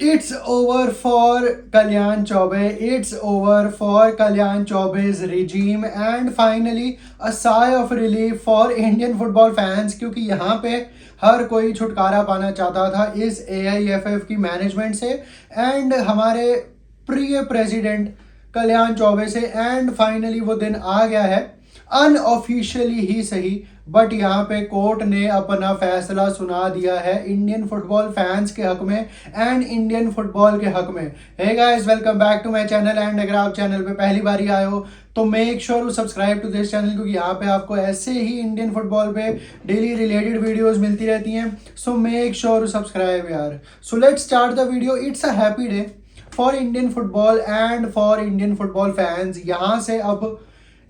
It's over for Kalyan Chaube. It's over for Kalyan Chaube's regime and finally a sigh of relief for Indian football fans क्योंकि यहाँ पे हर कोई छुटकारा पाना चाहता था इस AIFF की मैनेजमेंट से एंड हमारे प्रिय प्रेसिडेंट कल्याण चौबे से एंड फाइनली वो दिन आ गया है अनऑफिशियली ही सही बट यहाँ पे कोर्ट ने अपना फैसला सुना दिया है इंडियन फुटबॉल फैंस के हक में एंड इंडियन फुटबॉल के हक में। Hey guys, welcome back to my channel and अगर आप चैनल पे पहली बार ही आए हो तो make sure to subscribe to this channel क्योंकि यहाँ पे आपको ऐसे ही इंडियन फुटबॉल पे डेली रिलेटेड वीडियोस मिलती रहती हैं। So make sure to subscribe यार। So let's start the video. It's a happy day for Indian football and for Indian football fans. यहाँ से अब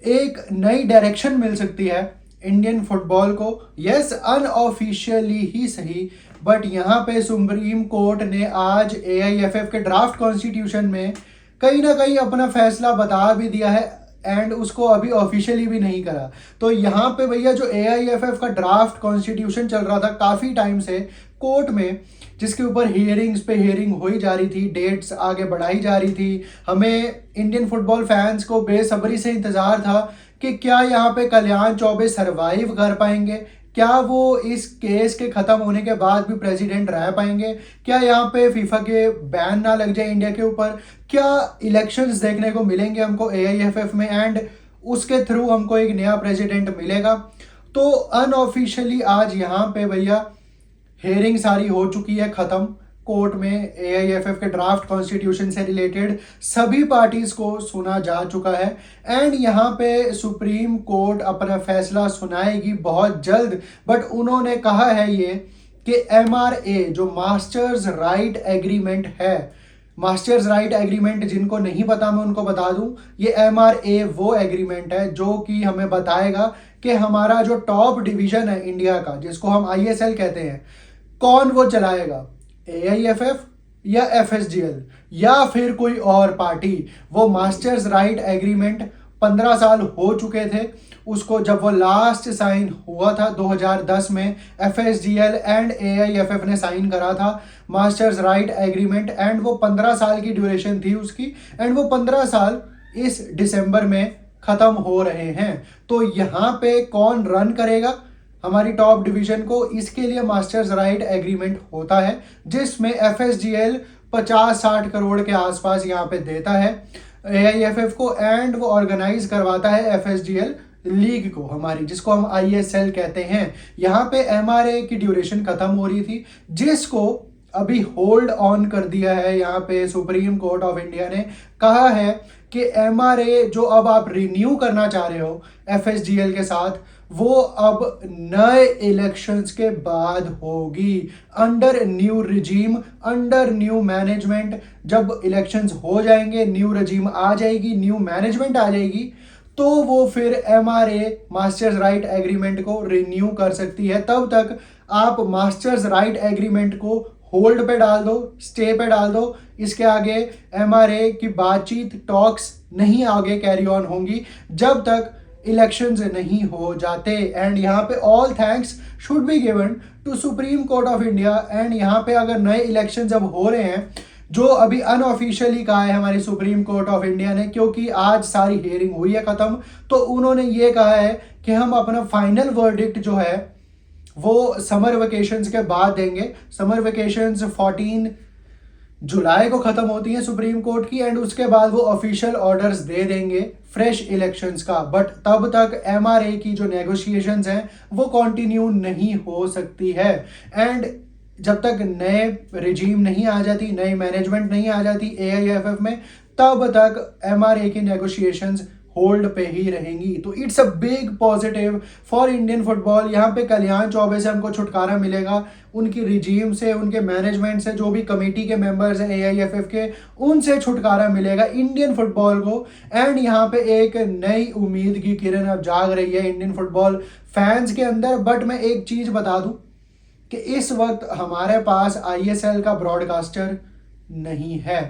एक नई डायरेक्शन मिल सकती है इंडियन फुटबॉल को। यस, अनऑफिशियली ही सही बट यहाँ पे सुप्रीम कोर्ट ने आज AIFF के ड्राफ्ट कॉन्स्टिट्यूशन में कहीं ना कहीं अपना फैसला बता भी दिया है एंड उसको अभी ऑफिशियली भी नहीं करा। तो यहाँ पे भैया जो AIFF का ड्राफ्ट कॉन्स्टिट्यूशन चल रहा था काफ़ी टाइम से कोर्ट में, जिसके ऊपर हियरिंग्स पे हियरिंग हो ही जा रही थी, डेट्स आगे बढ़ाई जा रही थी, हमें इंडियन फुटबॉल फैंस को बेसब्री से इंतज़ार था कि क्या यहाँ पे कल्याण चौबे सरवाइव कर पाएंगे, क्या वो इस केस के ख़त्म होने के बाद भी प्रेसिडेंट रह पाएंगे, क्या यहाँ पे फीफा के बैन ना लग जाए इंडिया के ऊपर, क्या इलेक्शंस देखने को मिलेंगे हमको AIFF में एंड उसके थ्रू हमको एक नया प्रेसिडेंट मिलेगा। तो अनऑफिशियली आज यहाँ पे भैया हेयरिंग सारी हो चुकी है ख़त्म कोर्ट में। AIFF के ड्राफ्ट कॉन्स्टिट्यूशन से रिलेटेड सभी पार्टीज को सुना जा चुका है एंड यहाँ पे सुप्रीम कोर्ट अपना फैसला सुनाएगी बहुत जल्द। बट उन्होंने कहा है ये कि MRA जो मास्टर्स राइट एग्रीमेंट है, मास्टर्स राइट एग्रीमेंट जिनको नहीं पता मैं उनको बता दूं, ये MRA वो एग्रीमेंट है जो कि हमें बताएगा कि हमारा जो टॉप डिवीजन है इंडिया का, जिसको हम ISL कहते हैं, कौन वो चलाएगा, AIFF या FSGL या फिर कोई और पार्टी। वो मास्टर्स राइट एग्रीमेंट 15 साल हो चुके थे उसको, जब वो लास्ट साइन हुआ था 2010 में FSGL एंड AIFF ने साइन करा था मास्टर्स राइट एग्रीमेंट एंड वो 15 साल की ड्यूरेशन थी उसकी एंड वो 15 साल इस दिसंबर में ख़त्म हो रहे हैं। तो यहाँ पे कौन रन करेगा हमारी टॉप डिवीजन को, इसके लिए मास्टर्स राइट एग्रीमेंट होता है जिसमें FSGL 50-60 करोड़ के आसपास यहाँ पे देता है AIFF को एंड वो ऑर्गेनाइज करवाता है FSGL लीग को हमारी, जिसको हम ISL कहते हैं। यहाँ पे MRA की ड्यूरेशन खत्म हो रही थी जिसको अभी होल्ड ऑन कर दिया है। यहाँ पे सुप्रीम कोर्ट ऑफ इंडिया ने कहा है कि MRA जो अब आप रिन्यू करना चाह रहे हो FSGL के साथ, वो अब नए इलेक्शंस के बाद होगी, under new regime, under new management. जब इलेक्शंस हो जाएंगे, न्यू रिजीम आ जाएगी, न्यू मैनेजमेंट आ जाएगी, तो वो फिर MRA मास्टर्स राइट एग्रीमेंट को रिन्यू कर सकती है। तब तक आप मास्टर्स राइट एग्रीमेंट को होल्ड पे डाल दो, स्टे पे डाल दो। इसके आगे MRA की बातचीत, टॉक्स नहीं आगे कैरी ऑन होंगी जब तक इलेक्शंस नहीं हो जाते। एंड यहाँ पे all thanks should be given to supreme court of India. And यहाँ पे अगर नए इलेक्शन जब हो रहे हैं, जो अभी अनऑफिशियली कहा है हमारी सुप्रीम कोर्ट ऑफ इंडिया ने, क्योंकि आज सारी हियरिंग हुई है ख़त्म, तो उन्होंने ये कहा है कि हम अपना फाइनल वर्डिक्ट जो है वो समर वेकेशंस के बाद देंगे। समर वेकेशंस 14 जुलाई को ख़त्म होती है सुप्रीम कोर्ट की एंड उसके बाद वो ऑफिशियल ऑर्डर्स दे देंगे फ्रेश इलेक्शंस का। बट तब तक MRA की जो नेगोशिएशंस हैं वो कंटिन्यू नहीं हो सकती है एंड जब तक नए रिजीम नहीं आ जाती, नई मैनेजमेंट नहीं आ जाती AIFF में, तब तक MRA की नेगोशिएशंस होल्ड पे ही रहेंगी। तो it's a big positive for Indian football. यहाँ पे कल्याण चौबे से हमको छुटकारा मिलेगा, उनकी रिजीम से, उनके मैनेजमेंट से, जो भी कमेटी के मेंबर्स हैं AIFF के, उनसे छुटकारा मिलेगा इंडियन फुटबॉल को। एंड यहाँ पे एक नई उम्मीद की किरण अब जाग रही है इंडियन फुटबॉल फैंस के अंदर। बट मैं एक चीज़ बता दूँ कि इस वक्त हमारे पास ISL का ब्रॉडकास्टर नहीं है।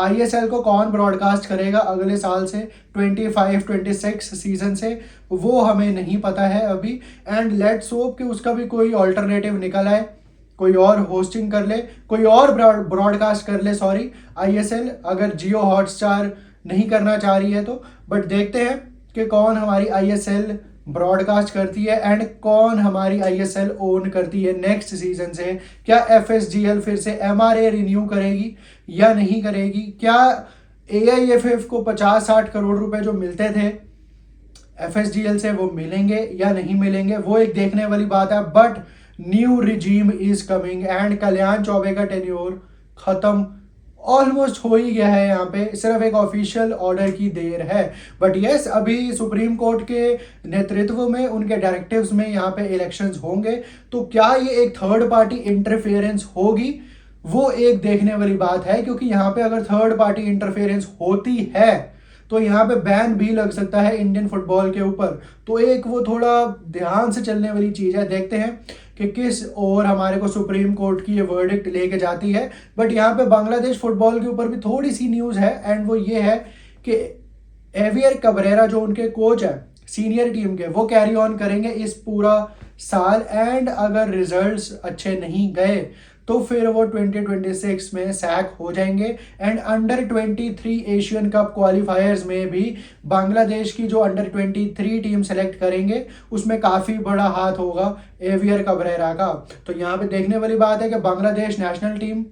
ISL को कौन ब्रॉडकास्ट करेगा अगले साल से, 25-26 सीजन से, वो हमें नहीं पता है अभी। एंड लेट्स होप कि उसका भी कोई ऑल्टरनेटिव निकल आए कोई और होस्टिंग कर ले, कोई और ब्रॉडकास्ट कर ले, सॉरी, आईएसएल, अगर जियो हॉटस्टार नहीं करना चाह रही है तो। बट देखते हैं कि कौन हमारी आईएसएल ब्रॉडकास्ट करती है एंड कौन हमारी आईएसएल ओन करती है नेक्स्ट सीजन से। क्या एफएसजीएल फिर से एमआरए रिन्यू करेगी या नहीं करेगी? क्या एआईएफएफ को 50-60 करोड़ रुपए जो मिलते थे एफएसजीएल से वो मिलेंगे या नहीं मिलेंगे, वो एक देखने वाली बात है। But new regime is coming and Kalyan Chaubey का टेन्योर खत्म ऑलमोस्ट हो ही गया है। यहाँ पे सिर्फ एक ऑफिशियल ऑर्डर की देर है। बट यस, अभी सुप्रीम कोर्ट के नेतृत्व में, उनके डायरेक्टिव्स में यहाँ पे इलेक्शंस होंगे। तो क्या ये एक थर्ड पार्टी इंटरफेरेंस होगी, वो एक देखने वाली बात है। क्योंकि यहाँ पे अगर थर्ड पार्टी इंटरफेरेंस होती है तो यहाँ पे बैन भी लग सकता है इंडियन फुटबॉल के ऊपर। तो एक वो थोड़ा ध्यान से चलने वाली चीज़ है। देखते हैं कि किस ओर हमारे को सुप्रीम कोर्ट की ये वर्डिक्ट लेके जाती है। बट यहाँ पे बांग्लादेश फुटबॉल के ऊपर भी थोड़ी सी न्यूज़ है एंड वो ये है कि एवियर कबरेरा जो उनके कोच है सीनियर टीम के, वो कैरी ऑन करेंगे इस पूरा साल। एंड अगर रिजल्ट्स अच्छे नहीं गए तो फिर वो 2026 में सैक हो जाएंगे। एंड अंडर 23 एशियन कप क्वालिफायर्स में भी बांग्लादेश की जो अंडर 23 टीम सेलेक्ट करेंगे उसमें काफ़ी बड़ा हाथ होगा एवियर कबरेरा का। तो यहाँ पे देखने वाली बात है कि बांग्लादेश नेशनल टीम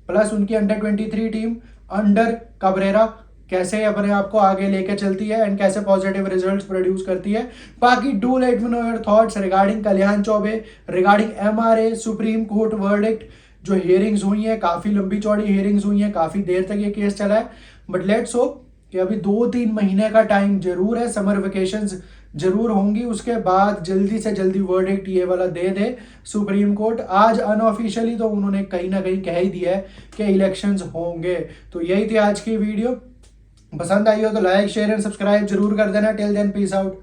प्लस उनकी अंडर 23 टीम अंडर कबरेरा कैसे अपने आप को आगे लेके चलती है एंड कैसे पॉजिटिव रिजल्ट्स प्रोड्यूस करती है। बाकी do let me know your thoughts regarding Kalyan Choubey, regarding MRA, supreme court verdict. जो हियरिंग्स हुई हैं, काफ़ी लंबी चौड़ी हियरिंग्स हुई हैं, काफ़ी देर तक ये केस चला है। बट लेट्स होप कि अभी 2-3 महीने का टाइम जरूर है, समर वेकेशंस जरूर होंगी, उसके बाद जल्दी से जल्दी वर्डिक्ट ये वाला दे दे सुप्रीम कोर्ट। आज अनऑफिशियली तो उन्होंने कहीं ना कहीं कह ही दिया है कि इलेक्शंस होंगे। तो यही थी आज की वीडियो। पसंद आई हो तो लाइक शेयर एंड सब्सक्राइब जरूर कर देना। Till then peace out.